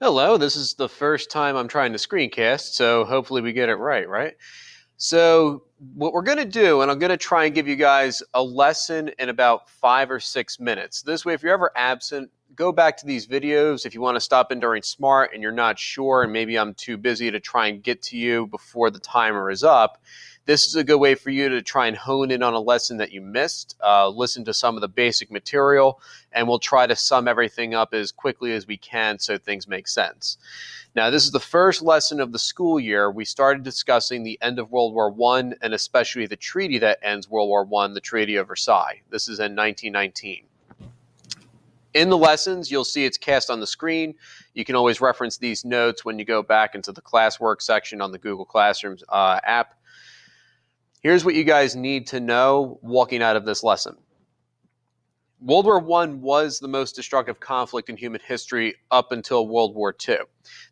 Hello, this is the first time I'm trying to screencast, so hopefully we get it right? So, what we're going to do, and I'm going to try and give you guys a lesson in about 5 or 6 minutes. This way, if you're ever absent, go back to these videos. If you want to stop in during SMART and you're not sure, and maybe I'm too busy to try and get to you before the timer is up, this is a good way for you to try and hone in on a lesson that you missed, listen to some of the basic material, and we'll try to sum everything up as quickly as we can so things make sense. Now, this is the first lesson of the school year. We started discussing the end of World War I and especially the treaty that ends World War I, the Treaty of Versailles. This is in 1919. In the lessons, you'll see it's cast on the screen. You can always reference these notes when you go back into the classwork section on the Google Classroom app. Here's what you guys need to know walking out of this lesson. World War I was the most destructive conflict in human history up until World War II.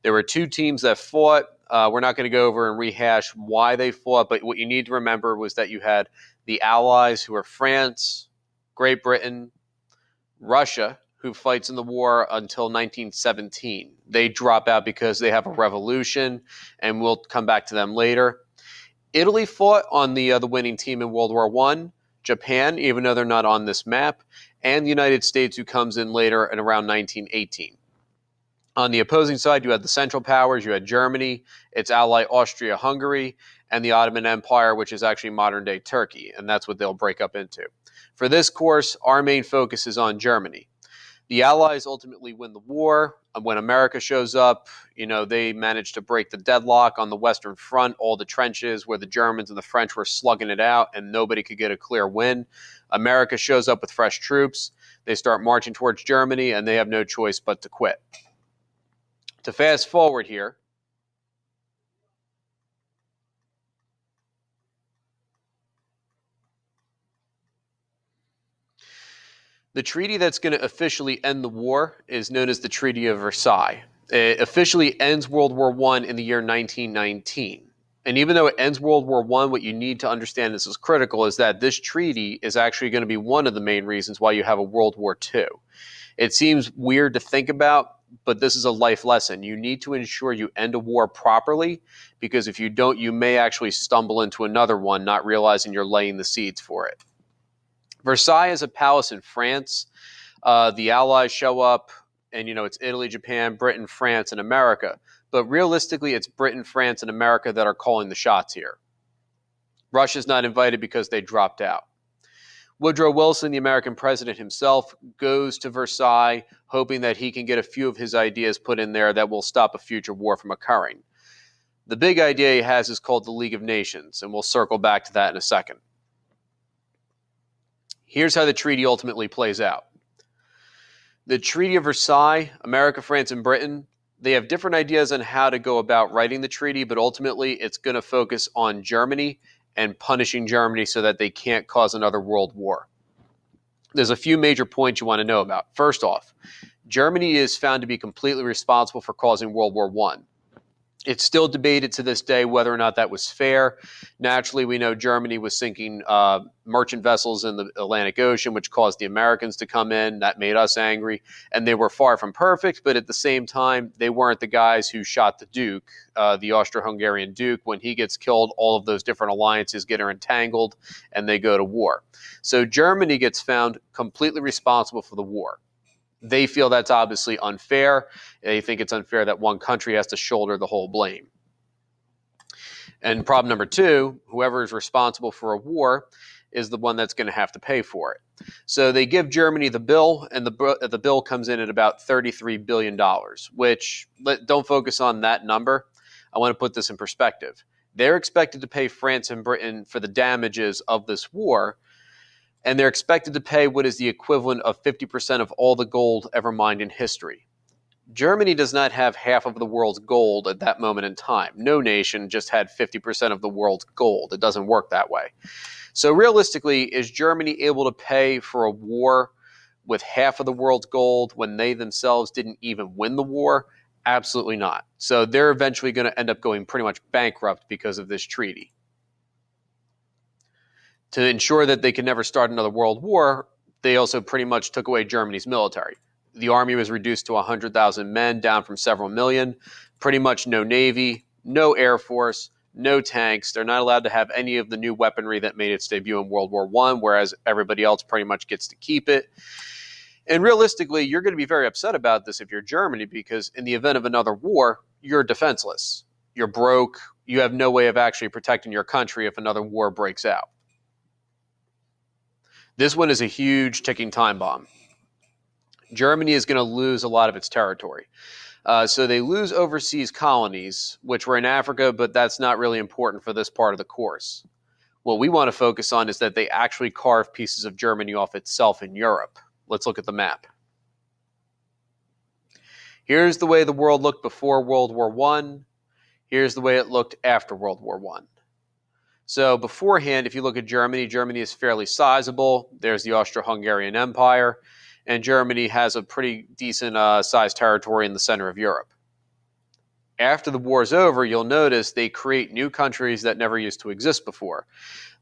There were two teams that fought. We're not going to go over and rehash why they fought, but what you need to remember was that you had the Allies, who were France, Great Britain, Russia, who fights in the war until 1917. They drop out because they have a revolution, and we'll come back to them later. Italy fought on the winning team in World War I. Japan, even though they're not on this map, and the United States, who comes in later at around 1918. On the opposing side, you had the Central Powers, you had Germany, its ally Austria-Hungary, and the Ottoman Empire, which is actually modern-day Turkey, and that's what they'll break up into. For this course, our main focus is on Germany. The Allies ultimately win the war. When America shows up, they manage to break the deadlock on the Western Front, all the trenches where the Germans and the French were slugging it out and nobody could get a clear win. America shows up with fresh troops. They start marching towards Germany, and they have no choice but to quit. To fast forward here, the treaty that's going to officially end the war is known as the Treaty of Versailles. It officially ends World War I in the year 1919. And even though it ends World War I, what you need to understand, this is critical, is that this treaty is actually going to be one of the main reasons why you have a World War II. It seems weird to think about, but this is a life lesson. You need to ensure you end a war properly, because if you don't, you may actually stumble into another one, not realizing you're laying the seeds for it. Versailles is a palace in France. The Allies show up, and it's Italy, Japan, Britain, France, and America. But realistically, it's Britain, France, and America that are calling the shots here. Russia's not invited because they dropped out. Woodrow Wilson, the American president himself, goes to Versailles hoping that he can get a few of his ideas put in there that will stop a future war from occurring. The big idea he has is called the League of Nations, and we'll circle back to that in a second. Here's how the treaty ultimately plays out. The Treaty of Versailles, America, France, and Britain, they have different ideas on how to go about writing the treaty, but ultimately it's going to focus on Germany and punishing Germany so that they can't cause another world war. There's a few major points you want to know about. First off, Germany is found to be completely responsible for causing World War I. It's still debated to this day whether or not that was fair. Naturally, we know Germany was sinking merchant vessels in the Atlantic Ocean, which caused the Americans to come in. That made us angry. And they were far from perfect, but at the same time, they weren't the guys who shot the Duke, the Austro-Hungarian Duke. When he gets killed, all of those different alliances get entangled, and they go to war. So Germany gets found completely responsible for the war. They feel that's obviously unfair. They think it's unfair that one country has to shoulder the whole blame. And problem number two, whoever is responsible for a war is the one that's going to have to pay for it. So they give Germany the bill, and the bill comes in at about $33 billion, which, don't focus on that number. I want to put this in perspective. They're expected to pay France and Britain for the damages of this war, and they're expected to pay what is the equivalent of 50% of all the gold ever mined in history. Germany does not have half of the world's gold at that moment in time. No nation just had 50% of the world's gold. It doesn't work that way. So realistically, is Germany able to pay for a war with half of the world's gold when they themselves didn't even win the war? Absolutely not. So they're eventually going to end up going pretty much bankrupt because of this treaty. To ensure that they could never start another world war, they also pretty much took away Germany's military. The army was reduced to 100,000 men, down from several million. Pretty much no navy, no air force, no tanks. They're not allowed to have any of the new weaponry that made its debut in World War I, whereas everybody else pretty much gets to keep it. And realistically, you're going to be very upset about this if you're Germany, because in the event of another war, you're defenseless. You're broke. You have no way of actually protecting your country if another war breaks out. This one is a huge ticking time bomb. Germany is going to lose a lot of its territory. So they lose overseas colonies, which were in Africa, but that's not really important for this part of the course. What we want to focus on is that they actually carve pieces of Germany off itself in Europe. Let's look at the map. Here's the way the world looked before World War I. Here's the way it looked after World War I. So beforehand, if you look at Germany, Germany is fairly sizable. There's the Austro-Hungarian Empire. And Germany has a pretty decent sized territory in the center of Europe. After the war is over, you'll notice they create new countries that never used to exist before.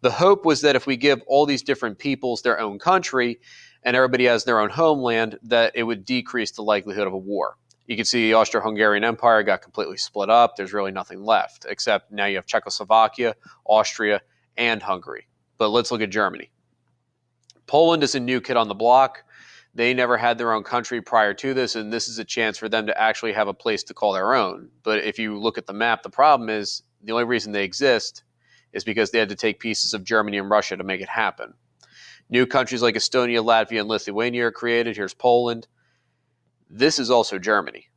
The hope was that if we give all these different peoples their own country and everybody has their own homeland, that it would decrease the likelihood of a war. You can see the Austro-Hungarian Empire got completely split up. There's really nothing left, except now you have Czechoslovakia, Austria, and Hungary. But let's look at Germany. Poland is a new kid on the block. They never had their own country prior to this, and this is a chance for them to actually have a place to call their own. But if you look at the map, the problem is the only reason they exist is because they had to take pieces of Germany and Russia to make it happen. New countries like Estonia, Latvia, and Lithuania are created. Here's Poland. This is also Germany.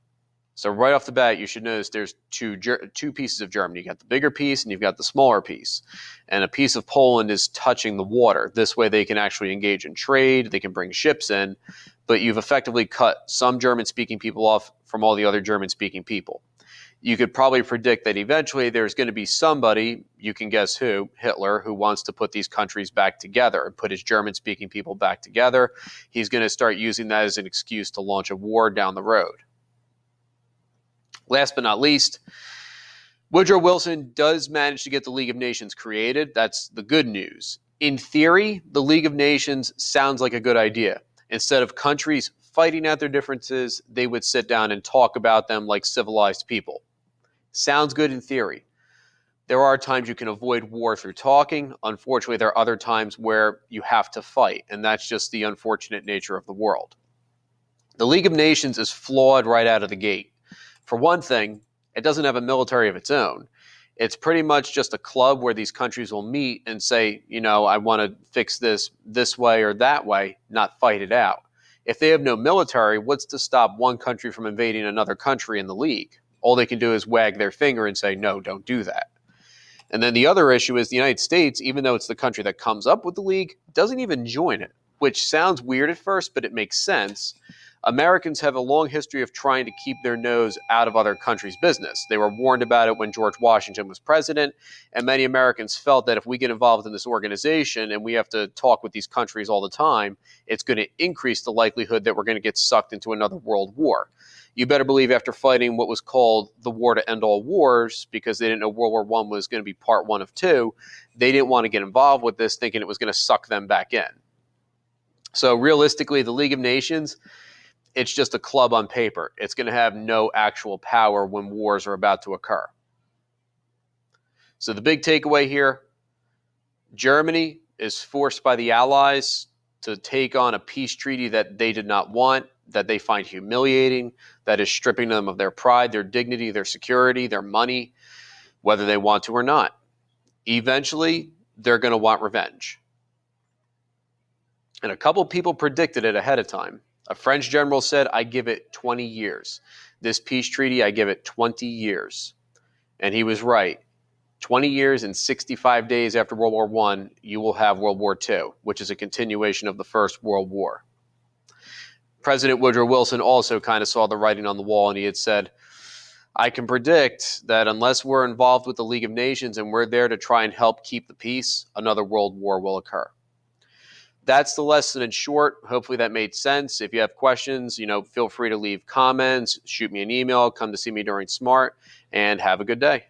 So right off the bat, you should notice there's two pieces of Germany. You got the bigger piece and you've got the smaller piece. And a piece of Poland is touching the water. This way they can actually engage in trade. They can bring ships in. But you've effectively cut some German-speaking people off from all the other German-speaking people. You could probably predict that eventually there's going to be somebody, you can guess who, Hitler, who wants to put these countries back together and put his German-speaking people back together. He's going to start using that as an excuse to launch a war down the road. Last but not least, Woodrow Wilson does manage to get the League of Nations created. That's the good news. In theory, the League of Nations sounds like a good idea. Instead of countries fighting out their differences, they would sit down and talk about them like civilized people. Sounds good in theory. There are times you can avoid war through talking. Unfortunately, there are other times where you have to fight, and that's just the unfortunate nature of the world. The League of Nations is flawed right out of the gate. For one thing, it doesn't have a military of its own. It's pretty much just a club where these countries will meet and say, you know, I want to fix this way or that way, not fight it out. If they have no military, what's to stop one country from invading another country in the League? All they can do is wag their finger and say, no, don't do that. And then the other issue is the United States, even though it's the country that comes up with the League, doesn't even join it, which sounds weird at first, but it makes sense. Americans have a long history of trying to keep their nose out of other countries' business. They were warned about it when George Washington was president, and many Americans felt that if we get involved in this organization and we have to talk with these countries all the time, it's going to increase the likelihood that we're going to get sucked into another world war. You better believe after fighting what was called the war to end all wars, because they didn't know World War I was going to be part one of two, they didn't want to get involved with this, thinking it was going to suck them back in. So realistically, the League of Nations, it's just a club on paper. It's going to have no actual power when wars are about to occur. So the big takeaway here, Germany is forced by the Allies to take on a peace treaty that they did not want, that they find humiliating, that is stripping them of their pride, their dignity, their security, their money, whether they want to or not. Eventually, they're going to want revenge. And a couple people predicted it ahead of time. A French general said, I give it 20 years. This peace treaty, I give it 20 years. And he was right. 20 years and 65 days after World War I, you will have World War II, which is a continuation of the First World War. President Woodrow Wilson also kind of saw the writing on the wall, and he had said, I can predict that unless we're involved with the League of Nations and we're there to try and help keep the peace, another world war will occur. That's the lesson in short. Hopefully that made sense. If you have questions, feel free to leave comments, shoot me an email, come to see me during SMART, and have a good day.